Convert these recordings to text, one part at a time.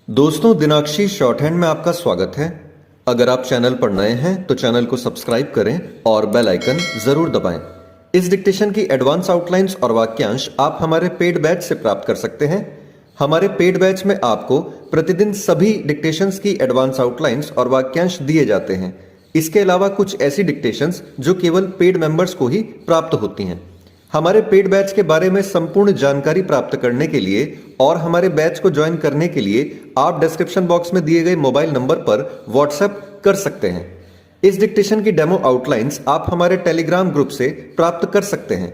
दोस्तों, दिनाक्षी short hand में आपका स्वागत है। अगर आप चैनल पर नए हैं तो चैनल को सब्सक्राइब करें और बेल आइकन जरूर दबाएं। इस डिक्टेशन की एडवांस आउटलाइंस और वाक्यांश आप हमारे पेड बैच से प्राप्त कर सकते हैं। हमारे पेड बैच में आपको प्रतिदिन सभी डिक्टेशंस की एडवांस आउटलाइंस और वाक्यांश दिए जाते हैं। इसके अलावा कुछ ऐसी डिक्टेशंस जो केवल पेड मेंबर्स को ही प्राप्त होती हैं। हमारे पेड बैच के बारे में संपूर्ण जानकारी प्राप्त करने के लिए और हमारे बैच को ज्वाइन करने के लिए आप डिस्क्रिप्शन बॉक्स में दिए गए मोबाइल नंबर पर व्हाट्सएप कर सकते हैं। इस डिक्टेशन की डेमो आउटलाइंस आप हमारे टेलीग्राम ग्रुप से प्राप्त कर सकते हैं।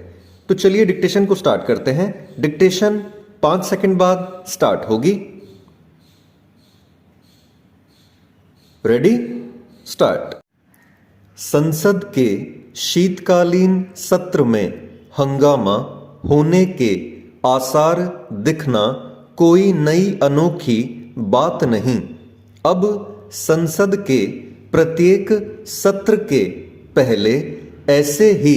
तो चलिए डिक्टेशन को स्टार्ट करते हैं। डिक्टेशन 5 सेकंड बाद स्टार्ट होगी। Ready, start. संसद के शीतकालीन सत्र में हंगामा होने के आसार दिखना कोई नई अनोखी बात नहीं। अब संसद के प्रत्येक सत्र के पहले ऐसे ही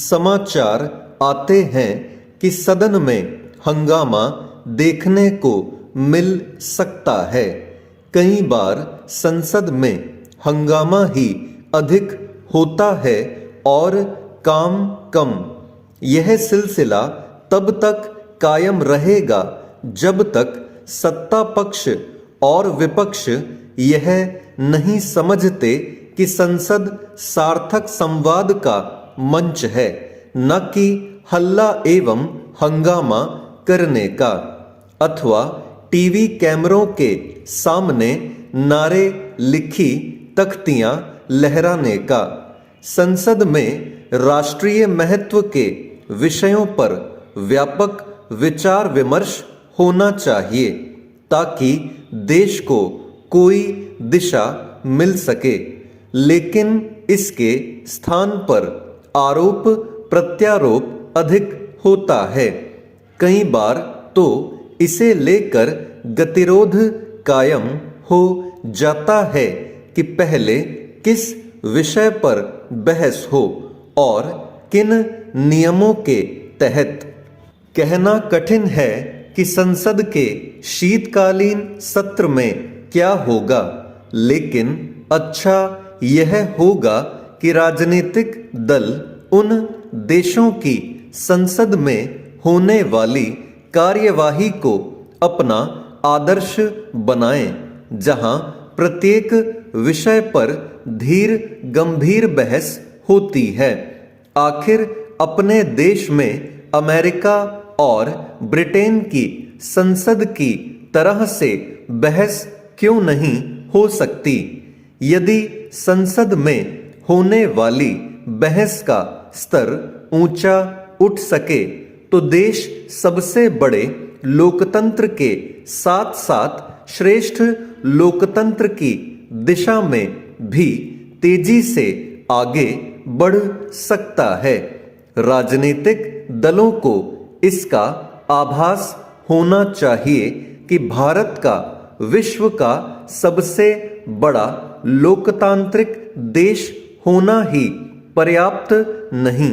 समाचार आते हैं कि सदन में हंगामा देखने को मिल सकता है। कई बार संसद में हंगामा ही अधिक होता है और काम कम। यह सिलसिला तब तक कायम रहेगा जब तक सत्ता पक्ष और विपक्ष यह नहीं समझते कि संसद सार्थक संवाद का मंच है, न कि हल्ला एवं हंगामा करने का अथवा टीवी कैमरों के सामने नारे लिखी तख्तियां लहराने का। संसद में राष्ट्रीय महत्व के विषयों पर व्यापक विचार विमर्श होना चाहिए ताकि देश को कोई दिशा मिल सके, लेकिन इसके स्थान पर आरोप प्रत्यारोप अधिक होता है। कई बार तो इसे लेकर गतिरोध कायम हो जाता है कि पहले किस विषय पर बहस हो और किन नियमों के तहत। कहना कठिन है कि संसद के शीतकालीन सत्र में क्या होगा, लेकिन अच्छा यह होगा कि राजनीतिक दल उन देशों की संसद में होने वाली कार्यवाही को अपना आदर्श बनाएं, जहां प्रत्येक विषय पर धीर गंभीर बहस होती है। आखिर अपने देश में अमेरिका और ब्रिटेन की संसद की तरह से बहस क्यों नहीं हो सकती? यदि संसद में होने वाली बहस का स्तर ऊंचा उठ सके तो देश सबसे बड़े लोकतंत्र के साथ साथ श्रेष्ठ लोकतंत्र की दिशा में भी तेजी से आगे बढ़ सकता है। राजनीतिक दलों को इसका आभास होना चाहिए कि भारत का विश्व का सबसे बड़ा लोकतांत्रिक देश होना ही पर्याप्त नहीं।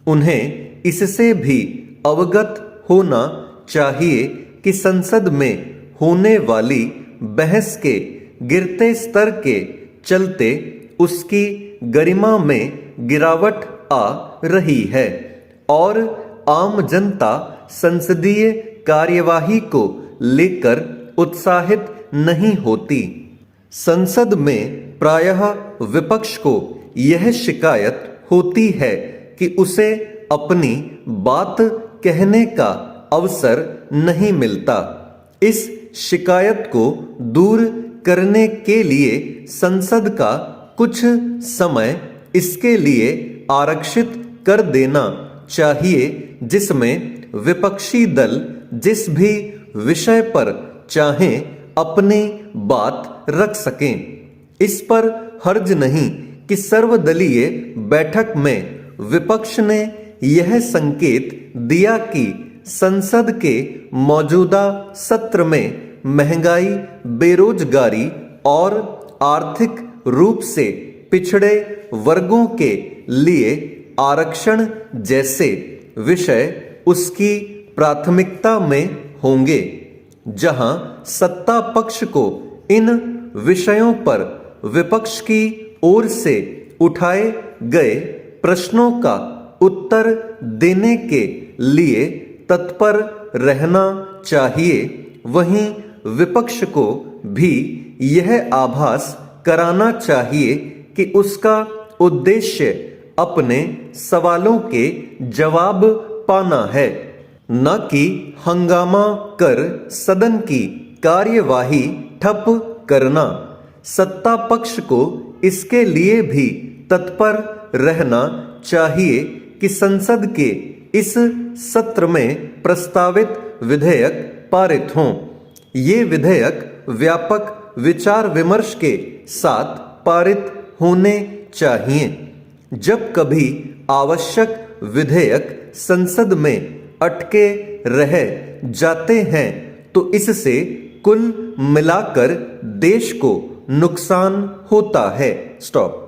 उन्हें इससे भी अवगत होना चाहिए कि संसद में होने वाली बहस के गिरते स्तर के चलते उसकी गरिमा में गिरावट आ रही है और आम जनता संसदीय कार्यवाही को लेकर उत्साहित नहीं होती। संसद में प्रायः विपक्ष को यह शिकायत होती है कि उसे अपनी बात कहने का अवसर नहीं मिलता। इस शिकायत को दूर करने के लिए संसद का कुछ समय इसके लिए आरक्षित कर देना चाहिए, जिसमें विपक्षी दल जिस भी विषय पर चाहें अपनी बात रख सकें। इस पर हर्ज नहीं कि सर्वदलीय बैठक में विपक्ष ने यह संकेत दिया कि संसद के मौजूदा सत्र में महंगाई, बेरोजगारी और आर्थिक रूप से पिछड़े वर्गों के लिए आरक्षण जैसे विषय उसकी प्राथमिकता में होंगे। जहां सत्ता पक्ष को इन विषयों पर विपक्ष की ओर से उठाए गए प्रश्नों का उत्तर देने के लिए तत्पर रहना चाहिए, वहीं विपक्ष को भी यह आभास कराना चाहिए कि उसका उद्देश्य अपने सवालों के जवाब पाना है, न कि हंगामा कर सदन की कार्यवाही ठप करना। सत्ता पक्ष को इसके लिए भी तत्पर रहना चाहिए कि संसद के इस सत्र में प्रस्तावित विधेयक पारित हों। ये विधेयक व्यापक विचार विमर्श के साथ पारित होने चाहिए। जब कभी आवश्यक विधेयक संसद में अटके रह जाते हैं तो इससे कुल मिलाकर देश को नुकसान होता है। स्टॉप।